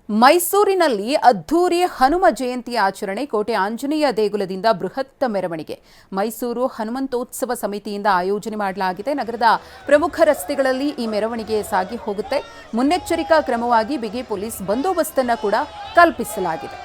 ಮೈಸೂರಿನಲ್ಲಿ ಅದ್ಧೂರಿ ಹನುಮ ಜಯಂತಿ ಆಚರಣೆ. ಕೋಟೆ ಆಂಜನೇಯ ದೇಗುಲದಿಂದ ಬೃಹತ್ ಮೆರವಣಿಗೆ ಮೈಸೂರು ಹನುಮಂತೋತ್ಸವ ಸಮಿತಿಯಿಂದ ಆಯೋಜನೆ ಮಾಡಲಾಗಿದೆ. ನಗರದ ಪ್ರಮುಖ ರಸ್ತೆಗಳಲ್ಲಿ ಈ ಮೆರವಣಿಗೆ ಸಾಗಿ ಹೋಗುತ್ತೆ. ಮುನ್ನೆಚ್ಚರಿಕಾ ಕ್ರಮವಾಗಿ ಬಿಗಿ ಪೊಲೀಸ್ ಬಂದೋಬಸ್ತನ್ನು ಕೂಡ ಕಲ್ಪಿಸಲಾಗಿದೆ.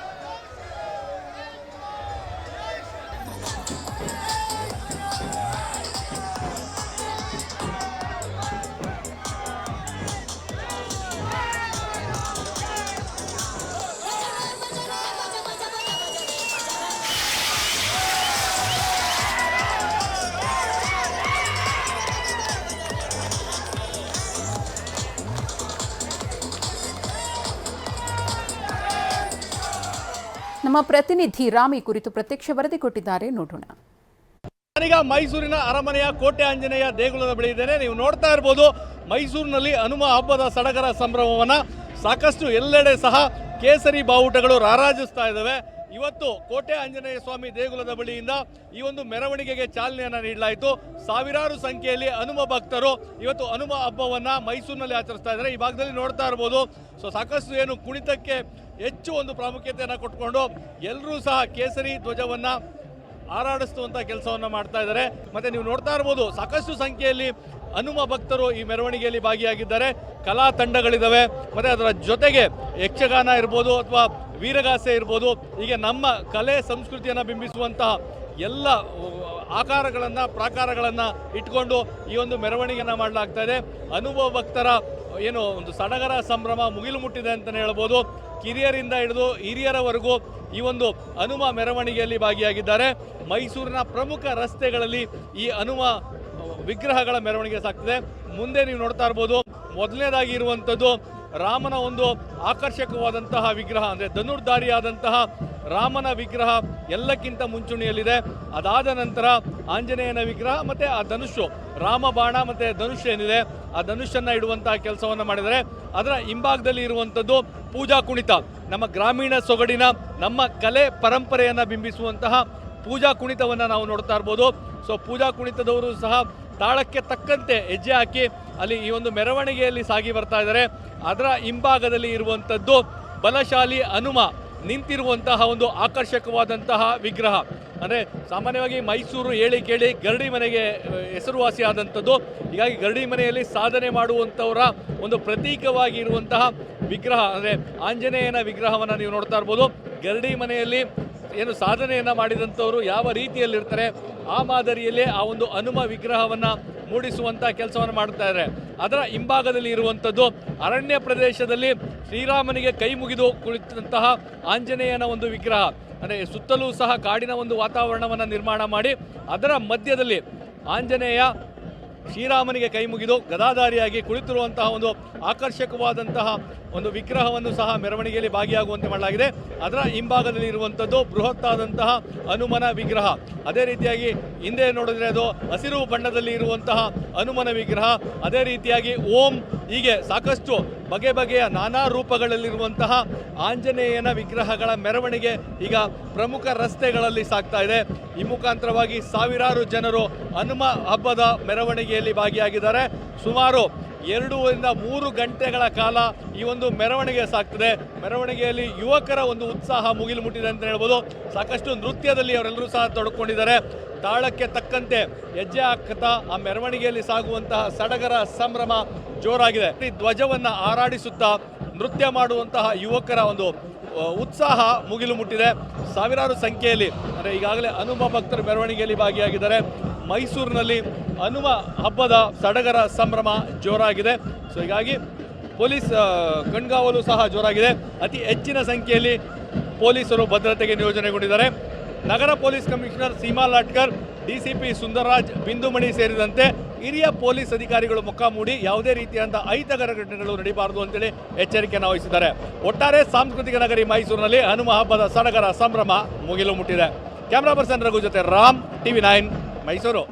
ನಮ್ಮ ಪ್ರತಿನಿಧಿ ರಾಮ್ ಈ ಕುರಿತು ಪ್ರತ್ಯಕ್ಷ ವರದಿ ಕೊಟ್ಟಿದ್ದಾರೆ, ನೋಡೋಣ. ನಾನೀಗ ಮೈಸೂರಿನ ಅರಮನೆಯ ಕೋಟೆ ಆಂಜನೇಯ ದೇಗುಲದ ಬಳಿ ಇದ್ದೇನೆ. ನೀವು ನೋಡ್ತಾ ಇರಬಹುದು, ಮೈಸೂರಿನಲ್ಲಿ ಹನುಮ ಹಬ್ಬದ ಸಡಗರ ಸಂಭ್ರಮವನ್ನ ಸಾಕಷ್ಟು ಎಲ್ಲೆಡೆ ಸಹ ಕೇಸರಿ ಬಾವುಟಗಳು ರಾರಾಜಿಸ್ತಾ ಇದ್ದಾವೆ. ಇವತ್ತು ಕೋಟೆ ಆಂಜನೇಯ ಸ್ವಾಮಿ ದೇಗುಲದ ಬಳಿಯಿಂದ ಈ ಒಂದು ಮೆರವಣಿಗೆಗೆ ಚಾಲನೆಯನ್ನು ನೀಡಲಾಯಿತು. ಸಾವಿರಾರು ಸಂಖ್ಯೆಯಲ್ಲಿ ಹನುಮ ಭಕ್ತರು ಇವತ್ತು ಹನುಮ ಹಬ್ಬವನ್ನ ಮೈಸೂರಿನಲ್ಲಿ ಆಚರಿಸ್ತಾ ಇದ್ದಾರೆ. ಈ ಭಾಗದಲ್ಲಿ ನೋಡ್ತಾ ಇರಬಹುದು, ಸಾಕಷ್ಟು ಏನು ಕುಣಿತಕ್ಕೆ ಹೆಚ್ಚು ಒಂದು ಪ್ರಾಮುಖ್ಯತೆಯನ್ನು ಕೊಟ್ಕೊಂಡು ಎಲ್ಲರೂ ಸಹ ಕೇಸರಿ ಧ್ವಜವನ್ನ ಹಾರಾಡಿಸುವಂತ ಕೆಲಸವನ್ನ ಮಾಡ್ತಾ ಇದ್ದಾರೆ. ಮತ್ತೆ ನೀವು ನೋಡ್ತಾ ಇರಬಹುದು, ಸಾಕಷ್ಟು ಸಂಖ್ಯೆಯಲ್ಲಿ ಹನುಮ ಭಕ್ತರು ಈ ಮೆರವಣಿಗೆಯಲ್ಲಿ ಭಾಗಿಯಾಗಿದ್ದಾರೆ. ಕಲಾ ತಂಡಗಳಿದ್ದಾವೆ, ಮತ್ತೆ ಅದರ ಜೊತೆಗೆ ಯಕ್ಷಗಾನ ಇರ್ಬೋದು ಅಥವಾ ವೀರಗಾಸೆ ಇರ್ಬೋದು, ಹೀಗೆ ನಮ್ಮ ಕಲೆ ಸಂಸ್ಕೃತಿಯನ್ನು ಬಿಂಬಿಸುವಂತಹ ಎಲ್ಲ ಆಕಾರಗಳನ್ನು ಪ್ರಾಕಾರಗಳನ್ನು ಇಟ್ಕೊಂಡು ಈ ಒಂದು ಮೆರವಣಿಗೆಯನ್ನು ಮಾಡಲಾಗ್ತಾ ಇದೆ. ಅನುಭವ ಭಕ್ತರ ಏನು ಒಂದು ಸಡಗರ ಸಂಭ್ರಮ ಮುಗಿಲು ಮುಟ್ಟಿದೆ ಅಂತಲೇ ಹೇಳ್ಬೋದು. ಕಿರಿಯರಿಂದ ಹಿಡಿದು ಹಿರಿಯರವರೆಗೂ ಈ ಒಂದು ಹನುಮ ಮೆರವಣಿಗೆಯಲ್ಲಿ ಭಾಗಿಯಾಗಿದ್ದಾರೆ. ಮೈಸೂರಿನ ಪ್ರಮುಖ ರಸ್ತೆಗಳಲ್ಲಿ ಈ ಹನುಮ ವಿಗ್ರಹಗಳ ಮೆರವಣಿಗೆ ಸಾಗ್ತದೆ. ಮುಂದೆ ನೀವು ನೋಡ್ತಾ ಇರ್ಬೋದು, ಮೊದಲನೇದಾಗಿ ಇರುವಂಥದ್ದು ರಾಮನ ಒಂದು ಆಕರ್ಷಕವಾದಂತಹ ವಿಗ್ರಹ, ಅಂದರೆ ಧನುರ್ಧಾರಿಯಾದಂತಹ ರಾಮನ ವಿಗ್ರಹ ಎಲ್ಲಕ್ಕಿಂತ ಮುಂಚೂಣಿಯಲ್ಲಿದೆ. ಅದಾದ ನಂತರ ಆಂಜನೇಯನ ವಿಗ್ರಹ ಮತ್ತು ಆ ಧನುಷು, ರಾಮ ಬಾಣ ಮತ್ತು ಧನುಷ್ ಏನಿದೆ ಆ ಧನುಷನ್ನು ಇಡುವಂತಹ ಕೆಲಸವನ್ನು ಮಾಡಿದರೆ, ಅದರ ಹಿಂಭಾಗದಲ್ಲಿ ಇರುವಂಥದ್ದು ಪೂಜಾ ಕುಣಿತ, ನಮ್ಮ ಗ್ರಾಮೀಣ ಸೊಗಡಿನ ನಮ್ಮ ಕಲೆ ಪರಂಪರೆಯನ್ನು ಬಿಂಬಿಸುವಂತಹ ಪೂಜಾ ಕುಣಿತವನ್ನು ನಾವು ನೋಡ್ತಾ ಇರ್ಬೋದು. ಪೂಜಾ ಕುಣಿತದವರು ಸಹ ತಾಳಕ್ಕೆ ತಕ್ಕಂತೆ ಹೆಜ್ಜೆ ಹಾಕಿ ಅಲ್ಲಿ ಈ ಒಂದು ಮೆರವಣಿಗೆಯಲ್ಲಿ ಸಾಗಿ ಬರ್ತಾ ಇದ್ದಾರೆ. ಅದರ ಹಿಂಭಾಗದಲ್ಲಿ ಇರುವಂಥದ್ದು ಬಲಶಾಲಿ ಹನುಮ ನಿಂತಿರುವಂತಹ ಒಂದು ಆಕರ್ಷಕವಾದಂತಹ ವಿಗ್ರಹ. ಅಂದರೆ ಸಾಮಾನ್ಯವಾಗಿ ಮೈಸೂರು ಹೇಳಿ ಕೇಳಿ ಗರಡಿ ಮನೆಗೆ ಹೆಸರುವಾಸಿಯಾದಂಥದ್ದು. ಹೀಗಾಗಿ ಗರಡಿ ಮನೆಯಲ್ಲಿ ಸಾಧನೆ ಮಾಡುವಂಥವರ ಒಂದು ಪ್ರತೀಕವಾಗಿ ಇರುವಂತಹ ವಿಗ್ರಹ ಅಂದರೆ ಆಂಜನೇಯನ ವಿಗ್ರಹವನ್ನು ನೀವು ನೋಡ್ತಾ ಇರ್ಬೋದು. ಗರಡಿ ಮನೆಯಲ್ಲಿ ಏನು ಸಾಧನೆಯನ್ನು ಮಾಡಿದಂಥವರು ಯಾವ ರೀತಿಯಲ್ಲಿರ್ತಾರೆ ಆ ಮಾದರಿಯಲ್ಲೇ ಆ ಒಂದು ಹನುಮ ವಿಗ್ರಹವನ್ನು ಮೂಡಿಸುವಂಥ ಕೆಲಸವನ್ನು ಮಾಡ್ತಾ ಇದ್ದಾರೆ. ಅದರ ಹಿಂಭಾಗದಲ್ಲಿ ಇರುವಂಥದ್ದು ಅರಣ್ಯ ಪ್ರದೇಶದಲ್ಲಿ ಶ್ರೀರಾಮನಿಗೆ ಕೈ ಮುಗಿದು ಕುಳಿತಂತಹ ಆಂಜನೇಯನ ಒಂದು ವಿಗ್ರಹ. ಅಂದರೆ ಸುತ್ತಲೂ ಸಹ ಕಾಡಿನ ಒಂದು ವಾತಾವರಣವನ್ನು ನಿರ್ಮಾಣ ಮಾಡಿ ಅದರ ಮಧ್ಯದಲ್ಲಿ ಆಂಜನೇಯ ಶ್ರೀರಾಮನಿಗೆ ಕೈ ಮುಗಿದು ಗದಾಧಾರಿಯಾಗಿ ಕುಳಿತಿರುವಂತಹ ಒಂದು ಆಕರ್ಷಕವಾದಂತಹ ಒಂದು ವಿಗ್ರಹವನ್ನು ಸಹ ಮೆರವಣಿಗೆಯಲ್ಲಿ ಭಾಗಿಯಾಗುವಂತೆ ಮಾಡಲಾಗಿದೆ. ಅದರ ಹಿಂಭಾಗದಲ್ಲಿ ಇರುವಂಥದ್ದು ಬೃಹತ್ತಾದಂತಹ ಹನುಮನ ವಿಗ್ರಹ. ಅದೇ ರೀತಿಯಾಗಿ ಹಿಂದೆ ನೋಡಿದ್ರೆ ಅದು ಹಸಿರು ಬಣ್ಣದಲ್ಲಿ ಇರುವಂತಹ ಹನುಮನ ವಿಗ್ರಹ. ಅದೇ ರೀತಿಯಾಗಿ ಓಂ, ಹೀಗೆ ಸಾಕಷ್ಟು ಬಗೆ ಬಗೆಯ ನಾನಾ ರೂಪಗಳಲ್ಲಿರುವಂತಹ ಆಂಜನೇಯನ ವಿಗ್ರಹಗಳ ಮೆರವಣಿಗೆ ಈಗ ಪ್ರಮುಖ ರಸ್ತೆಗಳಲ್ಲಿ ಸಾಗ್ತಾ ಇದೆ. ಈ ಮುಖಾಂತರವಾಗಿ ಸಾವಿರಾರು ಜನರು ಹನುಮ ಹಬ್ಬದ ಮೆರವಣಿಗೆಯಲ್ಲಿ ಭಾಗಿಯಾಗಿದ್ದಾರೆ. ಸುಮಾರು 2-3 ಗಂಟೆಗಳ ಕಾಲ ಈ ಒಂದು ಮೆರವಣಿಗೆ ಸಾಗ್ತದೆ. ಮೆರವಣಿಗೆಯಲ್ಲಿ ಯುವಕರ ಒಂದು ಉತ್ಸಾಹ ಮುಗಿಲು ಮುಟ್ಟಿದೆ ಅಂತ ಹೇಳ್ಬೋದು. ಸಾಕಷ್ಟು ನೃತ್ಯದಲ್ಲಿ ಅವರೆಲ್ಲರೂ ಸಹ ತೊಡಕೊಂಡಿದ್ದಾರೆ. ತಾಳಕ್ಕೆ ತಕ್ಕಂತೆ ಹೆಜ್ಜೆ ಹಾಕ್ತಾ ಆ ಮೆರವಣಿಗೆಯಲ್ಲಿ ಸಾಗುವಂತಹ ಸಡಗರ ಸಂಭ್ರಮ ಜೋರಾಗಿದೆ. ಈ ಧ್ವಜವನ್ನು ಹಾರಾಡಿಸುತ್ತಾ ನೃತ್ಯ ಮಾಡುವಂತಹ ಯುವಕರ ಒಂದು ಉತ್ಸಾಹ ಮುಗಿಲು ಮುಟ್ಟಿದೆ. ಸಾವಿರಾರು ಸಂಖ್ಯೆಯಲ್ಲಿ ಅಂದರೆ ಈಗಾಗಲೇ ಹನುಮ ಭಕ್ತರು ಮೆರವಣಿಗೆಯಲ್ಲಿ ಭಾಗಿಯಾಗಿದ್ದಾರೆ. ಮೈಸೂರಿನಲ್ಲಿ ಹನುಮ ಹಬ್ಬದ ಸಡಗರ ಸಂಭ್ರಮ ಜೋರಾಗಿದೆ. ಹೀಗಾಗಿ ಪೊಲೀಸ್ ಕಣ್ಗಾವಲು ಸಹ ಜೋರಾಗಿದೆ. ಅತಿ ಹೆಚ್ಚಿನ ಸಂಖ್ಯೆಯಲ್ಲಿ ಪೊಲೀಸರು ಭದ್ರತೆಗೆ ನಿಯೋಜನೆಗೊಂಡಿದ್ದಾರೆ. ನಗರ police commissioner Seema Latkar, DCP Sundararaj, Bindumani ಸೇರಿದಂತೆ ಹಿರಿಯ ಪೊಲೀಸ್ ಅಧಿಕಾರಿಗಳು ಮುಖಾಮೂಡಿ ಯಾವುದೇ ರೀತಿಯಾದ ಅಹಿತಕರ ಘಟನೆಗಳು ನಡೀಬಾರದು ಅಂತೇಳಿ ಎಚ್ಚರಿಕೆಯನ್ನು ವಹಿಸಿದ್ದಾರೆ. ಒಟ್ಟಾರೆ ಸಾಂಸ್ಕೃತಿಕ ನಗರಿ ಮೈಸೂರಿನಲ್ಲಿ ಹನುಮ ಹಬ್ಬದ ಸಡಗರ ಸಂಭ್ರಮ ಮುಗಿಲು ಮುಟ್ಟಿದೆ. ಕ್ಯಾಮ್ರಾ ಪರ್ಸನ್ ರಘು ಜೊತೆ ರಾಮ್, TV9 ಮೈಸೂರು.